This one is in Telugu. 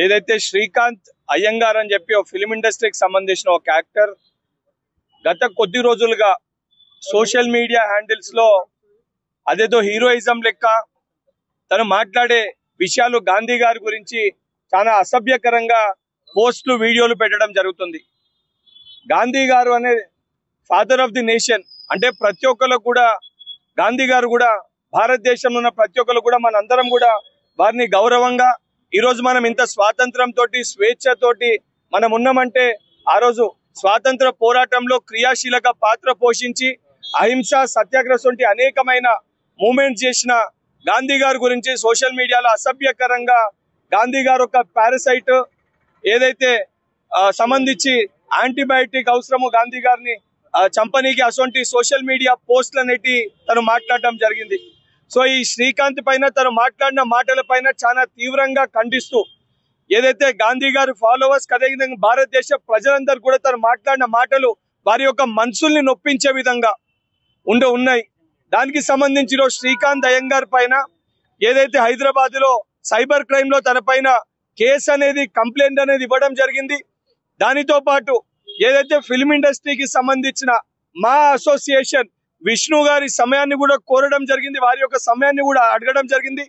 ఏదైతే శ్రీకాంత్ అయ్యంగార్ అని చెప్పి ఒక ఫిలిం ఇండస్ట్రీకి సంబంధించిన ఒక యాక్టర్ గత కొద్ది రోజులుగా సోషల్ మీడియా హ్యాండిల్స్ లో అదేదో హీరోయిజం లెక్క తను మాట్లాడే విషయాలు గాంధీ గారి గురించి చాలా అసభ్యకరంగా పోస్టులు వీడియోలు పెట్టడం జరుగుతుంది. గాంధీ గారు అనే ఫాదర్ ఆఫ్ ది నేషన్ అంటే ప్రతి ఒక్కరు కూడా గాంధీ గారు కూడా భారతదేశంలో ఉన్న ప్రతి ఒక్కరు కూడా మనందరం కూడా వారిని గౌరవంగా ఈరోజు మనం ఇంత స్వాతంత్రంతో స్వేచ్ఛతోటి మనం ఉన్నామంటే ఆ రోజు స్వాతంత్ర పోరాటంలో క్రియాశీలక పాత్ర పోషించి అహింస సత్యాగ్రహం వంటి అనేకమైన మూమెంట్స్ చేసిన గాంధీ గారి గురించి సోషల్ మీడియాలో అసభ్యకరంగా గాంధీ గారు ఒక పారాసైట్ ఏదైతే సంబంధించి యాంటీబయాటిక్ అవసరము గాంధీ గారిని చంపనీకి అటువంటి సోషల్ మీడియా పోస్టులు అనేటి తను మాట్లాడడం జరిగింది. సో ఈ శ్రీకాంత్ పైన తను మాట్లాడిన మాటల పైన చాలా తీవ్రంగా ఖండిస్తూ ఏదైతే గాంధీ గారి ఫాలోవర్స్ అదేవిధంగా భారతదేశ ప్రజలందరూ కూడా తను మాట్లాడిన మాటలు వారి యొక్క మనసుల్ని నొప్పించే విధంగా ఉన్నాయి. దానికి సంబంధించి శ్రీకాంత్ అయ్యంగార్ పైన ఏదైతే హైదరాబాద్ లో సైబర్ క్రైమ్ లో తన పైన కేసు అనేది కంప్లైంట్ అనేది ఇవ్వడం జరిగింది. దానితో పాటు ఏదైతే ఫిల్మ్ ఇండస్ట్రీకి సంబంధించిన మా అసోసియేషన్ విష్ణు గారి సమయాన్ని కూడా కోరడం జరిగింది, వారి యొక్క సమయాన్ని కూడా అడగడం జరిగింది.